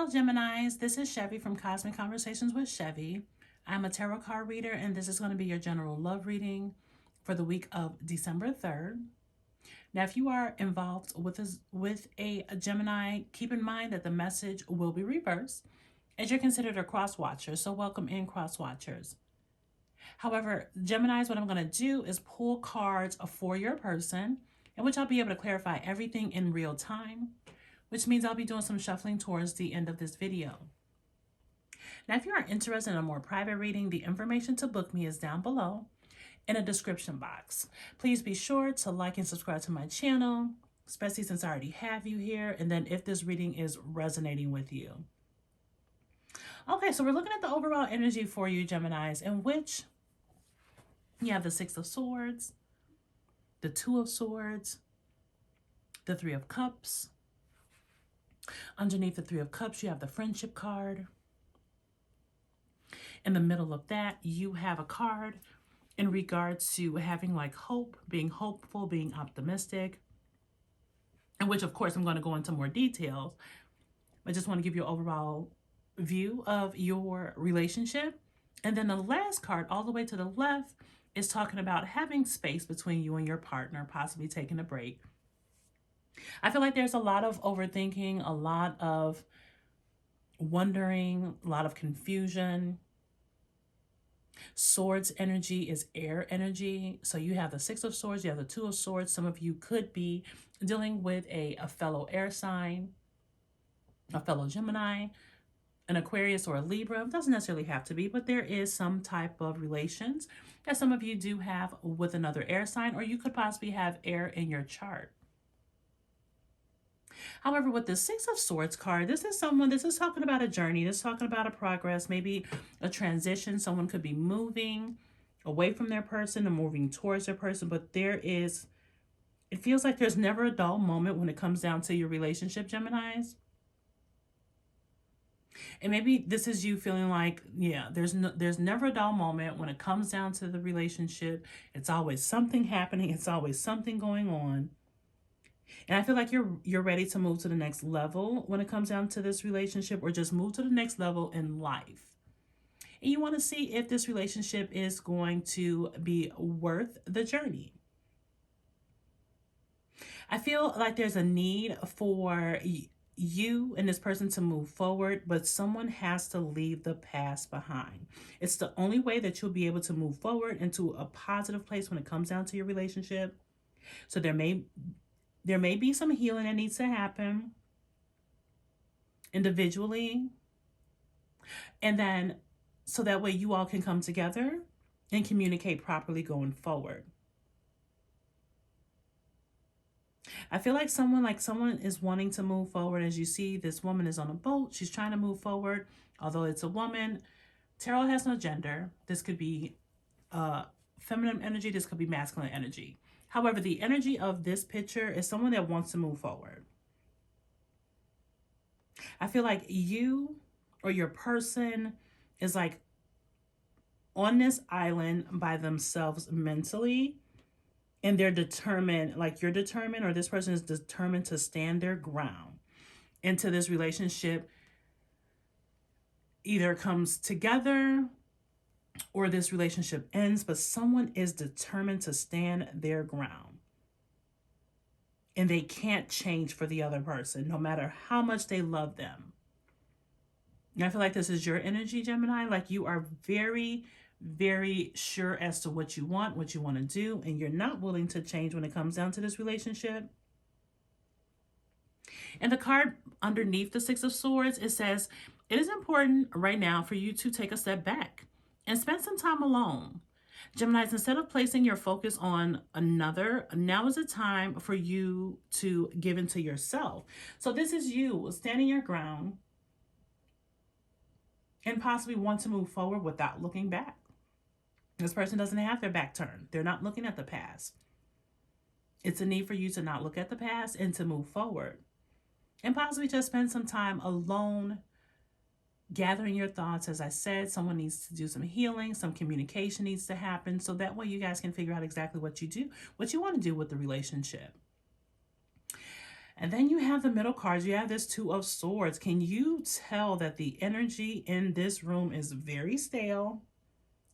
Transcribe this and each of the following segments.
Hello, Geminis. This is Chevy from Cosmic Conversations with Chevy. I'm a tarot card reader, and this is going to be your general love reading for the week of December 3rd. Now, if you are involved with a Gemini, keep in mind that the message will be reversed as you're considered a cross watcher. So welcome in, cross watchers. However, Geminis, what I'm going to do is pull cards for your person, in which I'll be able to clarify everything in real time, which means I'll be doing some shuffling towards the end of this video. Now, if you are interested in a more private reading, the information to book me is down below in a description box. Please be sure to like and subscribe to my channel, especially since I already have you here, and then if this reading is resonating with you. Okay, so we're looking at the overall energy for you, Geminis, in which you have the Six of Swords, the Two of Swords, the Three of Cups. Underneath the Three of Cups, you have the Friendship card. In the middle of that, you have a card in regards to having like hope, being hopeful, being optimistic, in which, of course, I'm going to go into more details. I just want to give you an overall view of your relationship. And then the last card, all the way to the left, is talking about having space between you and your partner, possibly taking a break. I feel like there's a lot of overthinking, a lot of wondering, a lot of confusion. Swords energy is air energy. So you have the Six of Swords, you have the Two of Swords. Some of you could be dealing with a fellow air sign, a fellow Gemini, an Aquarius, or a Libra. It doesn't necessarily have to be, but there is some type of relations that some of you do have with another air sign, or you could possibly have air in your chart. However, with the Six of Swords card, this is talking about a journey. This is talking about a progress, maybe a transition. Someone could be moving away from their person and moving towards their person, but it feels like there's never a dull moment when it comes down to your relationship, Geminis. And maybe this is you feeling like, yeah, there's never a dull moment when it comes down to the relationship. It's always something happening. It's always something going on. And I feel like you're ready to move to the next level when it comes down to this relationship, or just move to the next level in life. And you want to see if this relationship is going to be worth the journey. I feel like there's a need for you and this person to move forward, but someone has to leave the past behind. It's the only way that you'll be able to move forward into a positive place when it comes down to your relationship. So there may be some healing that needs to happen individually. And then so that way you all can come together and communicate properly going forward. I feel like someone is wanting to move forward. As you see, this woman is on a boat. She's trying to move forward. Although it's a woman, tarot has no gender. This could be feminine energy. This could be masculine energy. However, the energy of this picture is someone that wants to move forward. I feel like you or your person is like on this island by themselves mentally, and they're determined, like you're determined, or this person is determined to stand their ground until this relationship either comes together or this relationship ends, but someone is determined to stand their ground. And they can't change for the other person, no matter how much they love them. And I feel like this is your energy, Gemini. Like you are very, very sure as to what you want to do, and you're not willing to change when it comes down to this relationship. And the card underneath the Six of Swords, it says, it is important right now for you to take a step back and spend some time alone. Geminis, instead of placing your focus on another, now is the time for you to give into yourself. So this is you standing your ground and possibly want to move forward without looking back. This person doesn't have their back turned. They're not looking at the past. It's a need for you to not look at the past and to move forward. And possibly just spend some time alone, gathering your thoughts. As I said, someone needs to do some healing, some communication needs to happen, so that way you guys can figure out exactly what you want to do with the relationship. And then you have the middle cards. You have this Two of Swords. Can you tell that the energy in this room is very stale?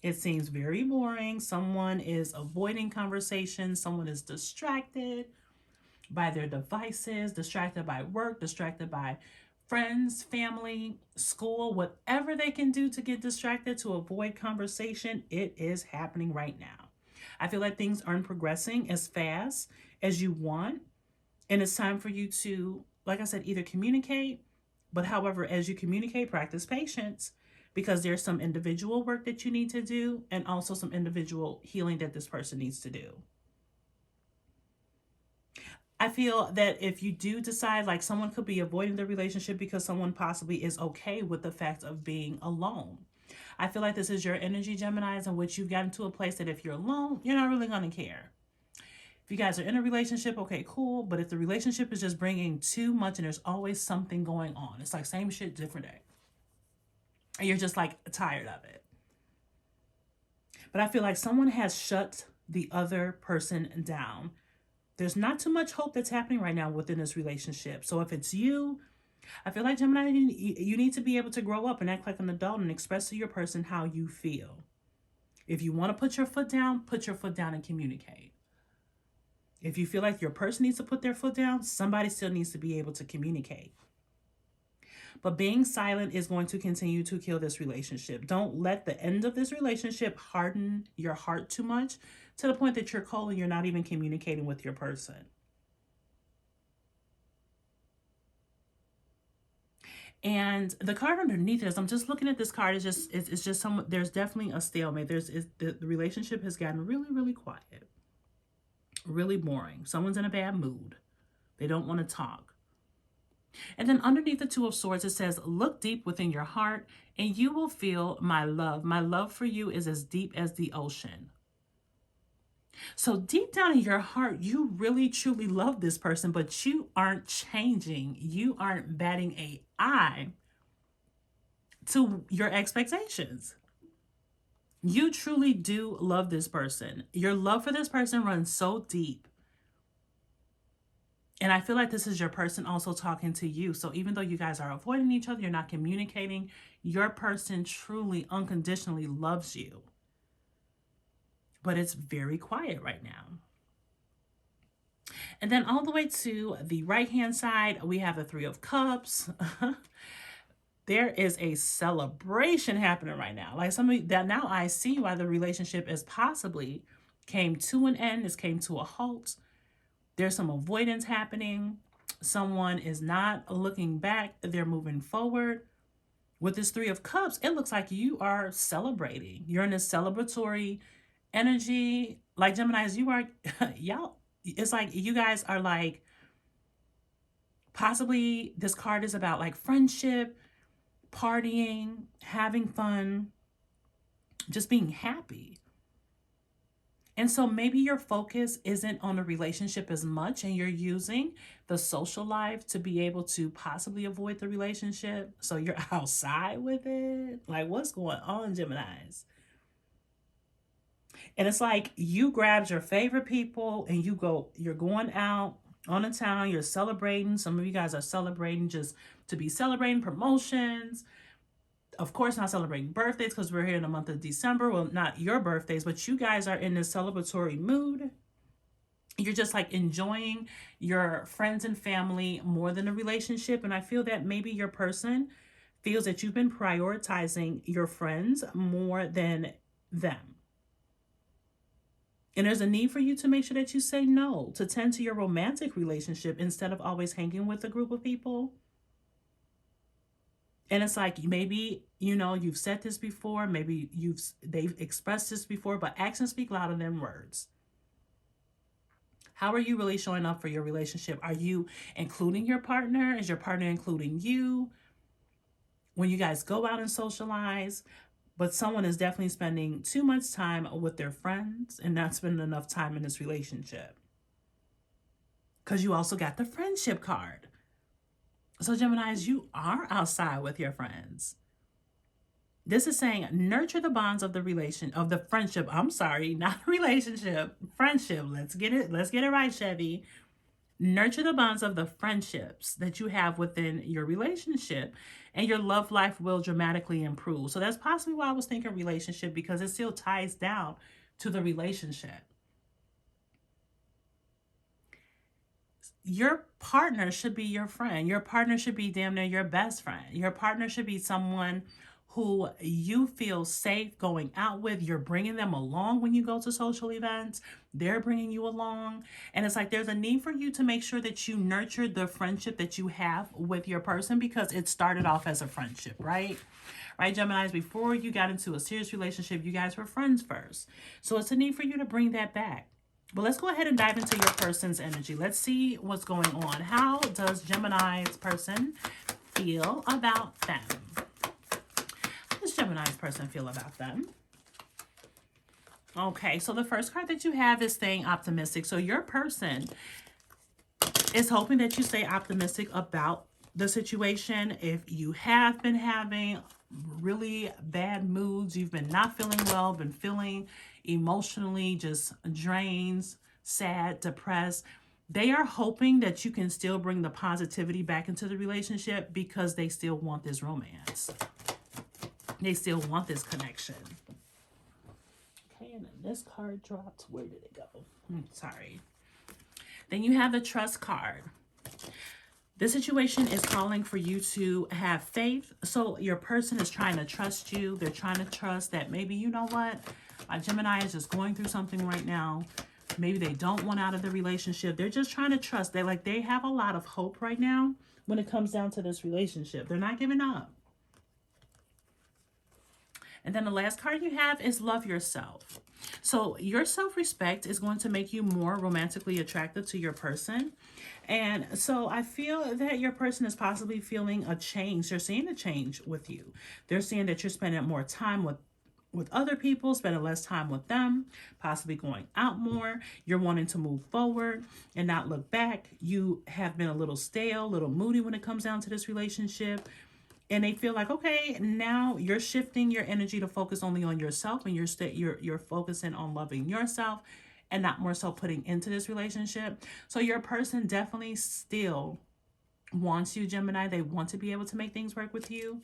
It seems very boring. Someone is avoiding conversation. Someone is distracted by their devices, distracted by work, distracted by friends, family, school, whatever they can do to get distracted to avoid conversation. It is happening right now. I feel like things aren't progressing as fast as you want. And it's time for you to, like I said, either communicate, but however, as you communicate, practice patience, because there's some individual work that you need to do and also some individual healing that this person needs to do. I feel that if you do decide, like, someone could be avoiding the relationship because someone possibly is okay with the fact of being alone. I feel like this is your energy, Geminis, in which you've gotten to a place that if you're alone, you're not really going to care. If you guys are in a relationship, okay, cool. But if the relationship is just bringing too much and there's always something going on, it's like same shit, different day. And you're just like tired of it. But I feel like someone has shut the other person down. There's not too much hope that's happening right now within this relationship. So if it's you, I feel like Gemini, you need to be able to grow up and act like an adult and express to your person how you feel. If you want to put your foot down and communicate. If you feel like your person needs to put their foot down, somebody still needs to be able to communicate. But being silent is going to continue to kill this relationship. Don't let the end of this relationship harden your heart too much to the point that you're cold and you're not even communicating with your person. And the card underneath this, I'm just looking at this card. It's just some. There's definitely a stalemate. The relationship has gotten really, really quiet. Really boring. Someone's in a bad mood. They don't want to talk. And then underneath the Two of Swords, it says, look deep within your heart and you will feel my love. My love for you is as deep as the ocean. So deep down in your heart, you really truly love this person, but you aren't changing. You aren't batting an eye to your expectations. You truly do love this person. Your love for this person runs so deep. And I feel like this is your person also talking to you. So even though you guys are avoiding each other, you're not communicating, your person truly, unconditionally loves you. But it's very quiet right now. And then all the way to the right-hand side, we have the Three of Cups. There is a celebration happening right now. Like somebody that now I see why the relationship is possibly came to an end. It's came to a halt. There's some avoidance happening. Someone is not looking back. They're moving forward. With this Three of Cups, it looks like you are celebrating. You're in a celebratory energy. Like Geminis, you are, y'all, it's like you guys are like, possibly this card is about like friendship, partying, having fun, just being happy. And so maybe your focus isn't on the relationship as much and you're using the social life to be able to possibly avoid the relationship. So you're outside with it. Like, what's going on, Geminis? And it's like you grabbed your favorite people and you're going out on the town, you're celebrating. Some of you guys are celebrating just to be celebrating promotions. Of course, not celebrating birthdays because we're here in the month of December. Well, not your birthdays, but you guys are in this celebratory mood. You're just like enjoying your friends and family more than a relationship. And I feel that maybe your person feels that you've been prioritizing your friends more than them. And there's a need for you to make sure that you say no, to tend to your romantic relationship instead of always hanging with a group of people. And it's like, maybe, you know, you've said this before, maybe they've expressed this before, but actions speak louder than words. How are you really showing up for your relationship? Are you including your partner? Is your partner including you? When you guys go out and socialize, but someone is definitely spending too much time with their friends and not spending enough time in this relationship. Because you also got the friendship card. So Geminis, you are outside with your friends. This is saying nurture the bonds of the friendship. I'm sorry, not relationship, friendship. Let's get it right, Chevy. Nurture the bonds of the friendships that you have within your relationship, and your love life will dramatically improve. So that's possibly why I was thinking relationship, because it still ties down to the relationship. Your partner should be your friend. Your partner should be damn near your best friend. Your partner should be someone who you feel safe going out with. You're bringing them along when you go to social events. They're bringing you along. And it's like there's a need for you to make sure that you nurture the friendship that you have with your person, because it started off as a friendship, right? Right, Geminis, before you got into a serious relationship, you guys were friends first. So it's a need for you to bring that back. But let's go ahead and dive into your person's energy. Let's see what's going on. How does Gemini's person feel about them? How does Gemini's person feel about them? Okay, so the first card that you have is staying optimistic. So your person is hoping that you stay optimistic about the situation. If you have been having really bad moods, you've been not feeling well, been feeling emotionally just drained, sad, depressed, they are hoping that you can still bring the positivity back into the relationship, because they still want this romance. They still want this connection. Okay, and then this card dropped. Where did it go? Sorry. Then you have the trust card. This situation is calling for you to have faith. So your person is trying to trust you. They're trying to trust that maybe, you know what, my Gemini is just going through something right now. Maybe they don't want out of the relationship. They're just trying to trust. They have a lot of hope right now when it comes down to this relationship. They're not giving up. And then the last card you have is love yourself. So your self-respect is going to make you more romantically attractive to your person. And so I feel that your person is possibly feeling a change. They're seeing a change with you. They're seeing that you're spending more time with other people, spending less time with them, possibly going out more. You're wanting to move forward and not look back. You have been a little stale, a little moody when it comes down to this relationship. And they feel like, okay, now you're shifting your energy to focus only on yourself, and you're focusing on loving yourself and not more so putting into this relationship. So your person definitely still wants you, Gemini. They want to be able to make things work with you,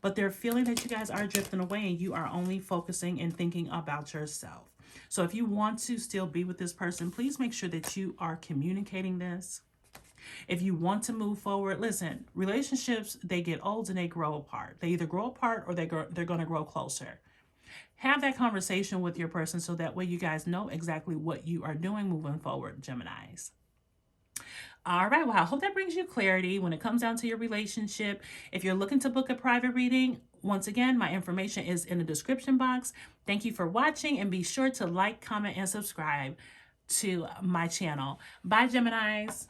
but they're feeling that you guys are drifting away and you are only focusing and thinking about yourself. So if you want to still be with this person, please make sure that you are communicating this. If you want to move forward, listen, relationships, they get old and they grow apart. They either grow apart or they're going to grow closer. Have that conversation with your person so that way you guys know exactly what you are doing moving forward, Geminis. All right, well, I hope that brings you clarity when it comes down to your relationship. If you're looking to book a private reading, once again, my information is in the description box. Thank you for watching, and be sure to like, comment, and subscribe to my channel. Bye, Geminis.